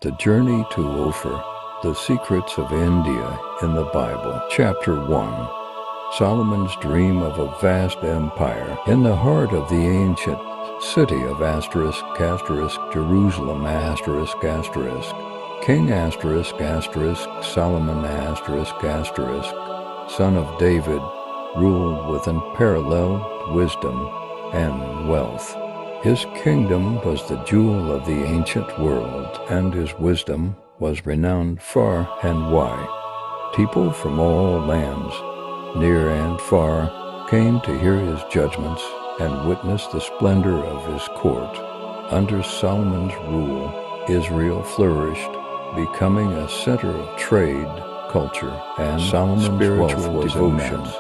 The Journey to Ophir, The Secrets of India in the Bible. Chapter 1. Solomon's Dream of a Vast Empire. In the heart of the ancient city of Jerusalem, King Solomon son of David, ruled with unparalleled wisdom and wealth. His kingdom was the jewel of the ancient world, and his wisdom was renowned far and wide. People from all lands, near and far, came to hear his judgments and witness the splendor of his court. Under Solomon's rule, Israel flourished, becoming a center of trade, culture, and Solomon's wealth was immense,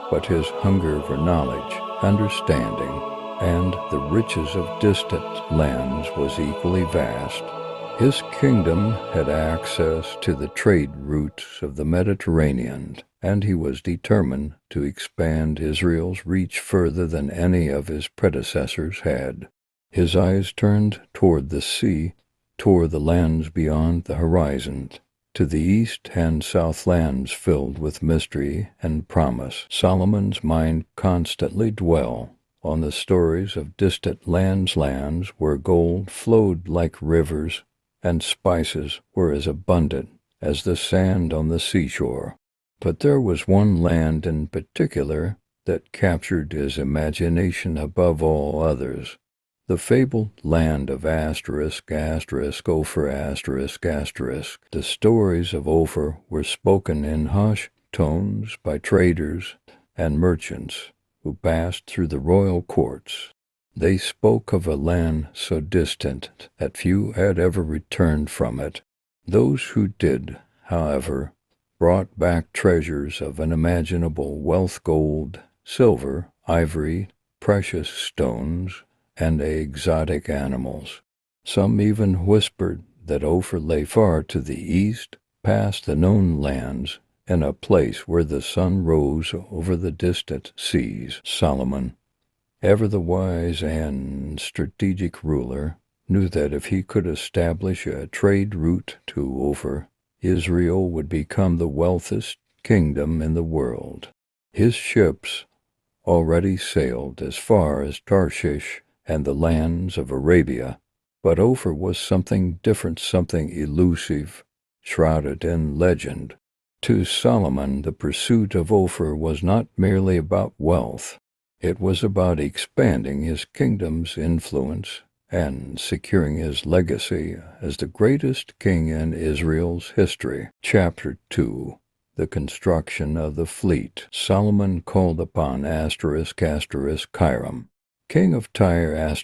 but his hunger for knowledge, understanding, and the riches of distant lands was equally vast. His kingdom had access to the trade routes of the Mediterranean, and he was determined to expand Israel's reach further than any of his predecessors had. His eyes turned toward the sea, toward the lands beyond the horizon, to the east and south lands filled with mystery and promise. Solomon's mind constantly dwelled on the stories of distant lands where gold flowed like rivers and spices were as abundant as the sand on the seashore. But there was one land in particular that captured his imagination above all others, the fabled land of Ophir. The stories of Ophir were spoken in hushed tones by traders and merchants who passed through the royal courts. They spoke of a land so distant that few had ever returned from it. Those who did, however, brought back treasures of unimaginable wealth: gold, silver, ivory, precious stones, and exotic animals. Some even whispered that Ophir lay far to the east, past the known lands, in a place where the sun rose over the distant seas. Solomon, ever the wise and strategic ruler, knew that if he could establish a trade route to Ophir, Israel would become the wealthiest kingdom in the world. His ships already sailed as far as Tarshish and the lands of Arabia, but Ophir was something different, something elusive, shrouded in legend. To Solomon, the pursuit of Ophir was not merely about wealth. It was about expanding his kingdom's influence and securing his legacy as the greatest king in Israel's history. Chapter 2. The construction of the fleet. Solomon called upon Hiram, king of Tyre,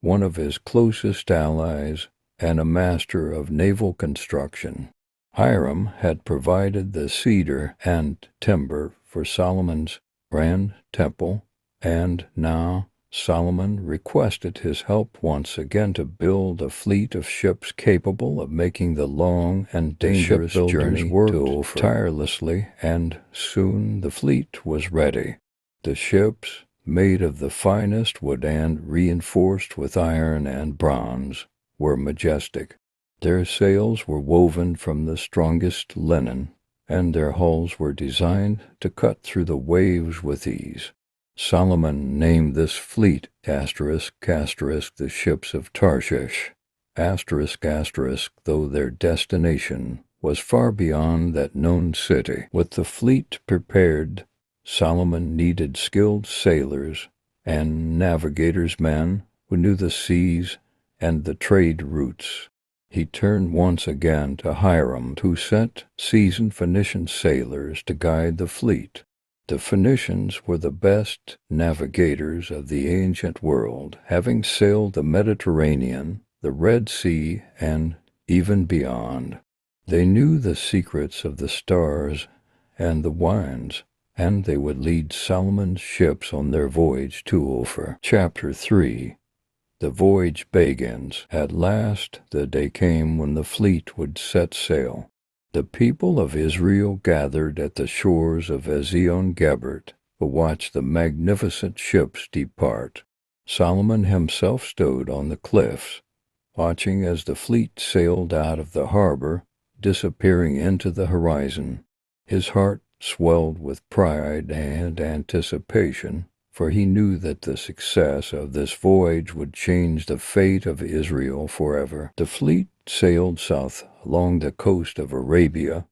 one of his closest allies and a master of naval construction. Hiram had provided the cedar and timber for Solomon's grand temple, and now Solomon requested his help once again to build a fleet of ships capable of making the long and dangerous journey to Ophir tirelessly, and soon the fleet was ready. The ships, made of the finest wood and reinforced with iron and bronze, were majestic. Their sails were woven from the strongest linen, and their hulls were designed to cut through the waves with ease. Solomon named this fleet **, the ships of Tarshish, though their destination was far beyond that known city. With the fleet prepared, Solomon needed skilled sailors and navigators, men who knew the seas and the trade routes. He turned once again to Hiram, who sent seasoned Phoenician sailors to guide the fleet. The Phoenicians were the best navigators of the ancient world, having sailed the Mediterranean, the Red Sea, and even beyond. They knew the secrets of the stars and the winds, and they would lead Solomon's ships on their voyage to Ophir. Chapter 3. The voyage begins. At last the day came when the fleet would set sail. The people of Israel gathered at the shores of Ezion-Geber to watch the magnificent ships depart. Solomon himself stood on the cliffs, watching as the fleet sailed out of the harbor, disappearing into the horizon. His heart swelled with pride and anticipation, for he knew that the success of this voyage would change the fate of Israel forever. The fleet sailed south along the coast of Arabia.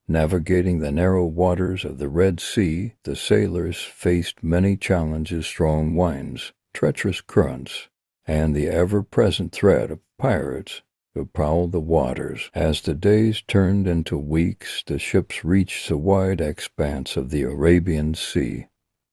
Navigating the narrow waters of the Red Sea, the sailors faced many challenges: strong winds, treacherous currents, and the ever-present threat of pirates who prowled the waters. As the days turned into weeks, the ships reached the wide expanse of the Arabian Sea.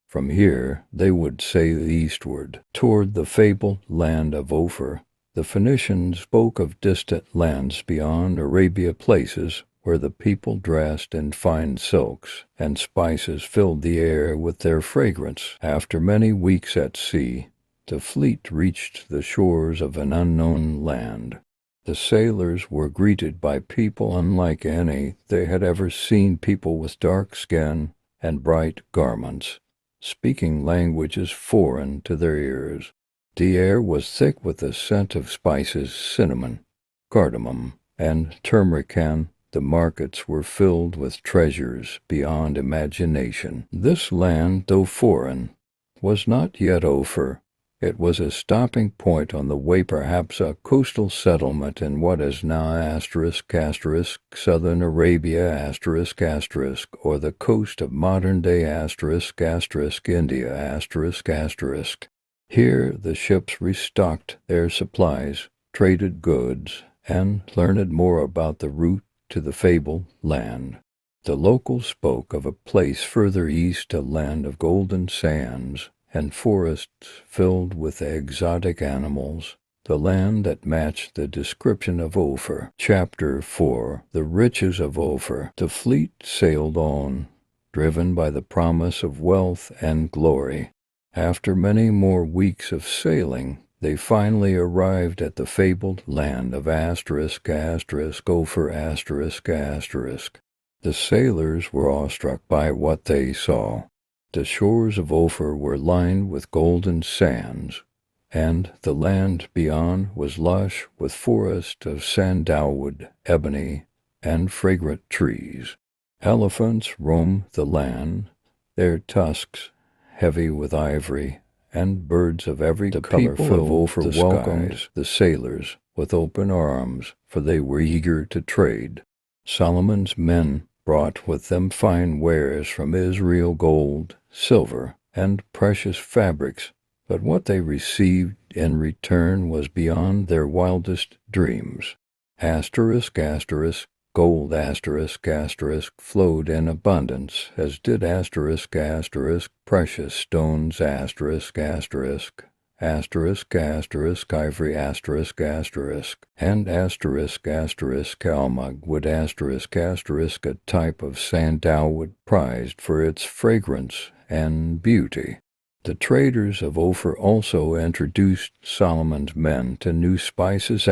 From here, they would sail eastward, toward the fabled land of Ophir. The Phoenicians spoke of distant lands beyond Arabia, places where the people dressed in fine silks, and spices filled the air with their fragrance. After many weeks at sea, the fleet reached the shores of an unknown land. The sailors were greeted by people unlike any they had ever seen, people with dark skin and bright garments, speaking languages foreign to their ears. The air was thick with the scent of spices, cinnamon, cardamom, and turmeric, and the markets were filled with treasures beyond imagination. This land, though foreign, was not yet Ophir. It was a stopping point on the way, perhaps a coastal settlement in what is now southern Arabia, or the coast of modern-day India, Here the ships restocked their supplies, traded goods, and learned more about the route to the fabled land. The locals spoke of a place further east, a land of golden sands and forests filled with exotic animals, the land that matched the description of Ophir. Chapter 4. The Riches of Ophir. The fleet sailed on, driven by the promise of wealth and glory. After many more weeks of sailing, they finally arrived at the fabled land of Ophir. The sailors were awestruck by what they saw. The shores of Ophir were lined with golden sands, and the land beyond was lush with forests of sandalwood, ebony, and fragrant trees. Elephants roamed the land, their tusks heavy with ivory, and birds of every color filled Ophir welcomed the sailors with open arms, for they were eager to trade. Solomon's men brought with them fine wares from Israel, gold, silver, and precious fabrics, but what they received in return was beyond their wildest dreams. Gold flowed in abundance, as did precious stones ivory and almug wood a type of sandalwood prized for its fragrance and beauty. The traders of Ophir also introduced Solomon's men to new spices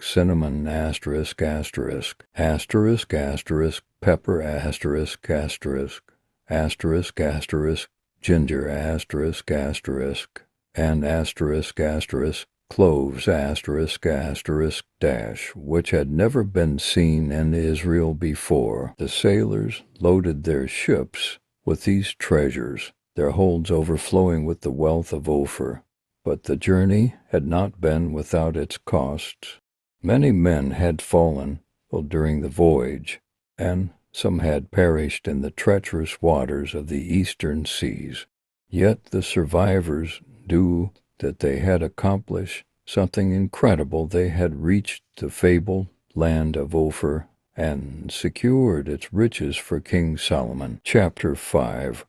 cinnamon pepper ginger and cloves which had never been seen in Israel before. The sailors loaded their ships with these treasures, their holds overflowing with the wealth of Ophir. But the journey had not been without its costs. Many men had fallen during the voyage, and some had perished in the treacherous waters of the eastern seas. Yet the survivors knew that they had accomplished something incredible. They had reached the fabled land of Ophir and secured its riches for King Solomon. Chapter 5.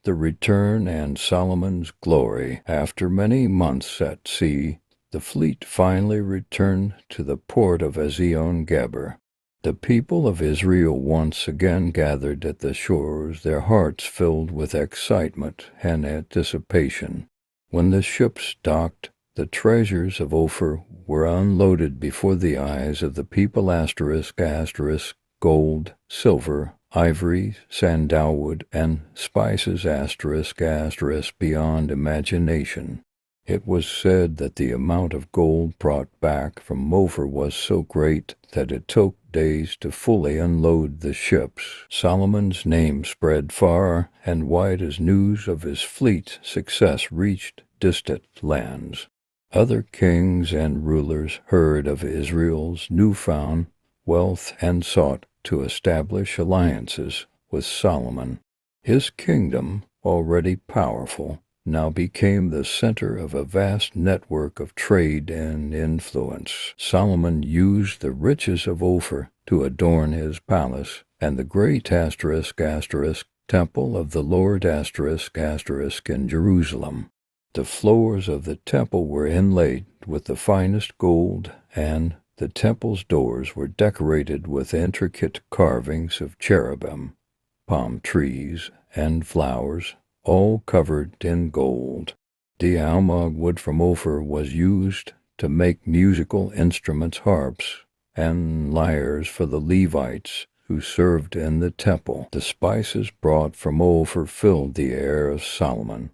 The Return and Solomon's Glory. After many months at sea, the fleet finally returned to the port of Ezion-Geber. The people of Israel once again gathered at the shores, their hearts filled with excitement and anticipation. When the ships docked, the treasures of Ophir were unloaded before the eyes of the people gold, silver, ivory, sandalwood, and spices beyond imagination. It was said that the amount of gold brought back from Ophir was so great that it took days to fully unload the ships. Solomon's name spread far and wide as news of his fleet's success reached distant lands. Other kings and rulers heard of Israel's newfound wealth and sought to establish alliances with Solomon. His kingdom, already powerful, now became the center of a vast network of trade and influence. Solomon used the riches of Ophir to adorn his palace, and the great temple of the Lord in Jerusalem. The floors of the temple were inlaid with the finest gold, and the temple's doors were decorated with intricate carvings of cherubim, palm trees, and flowers, all covered in gold. The almug wood from Ophir was used to make musical instruments, harps, and lyres for the Levites who served in the temple. The spices brought from Ophir filled the air of Solomon,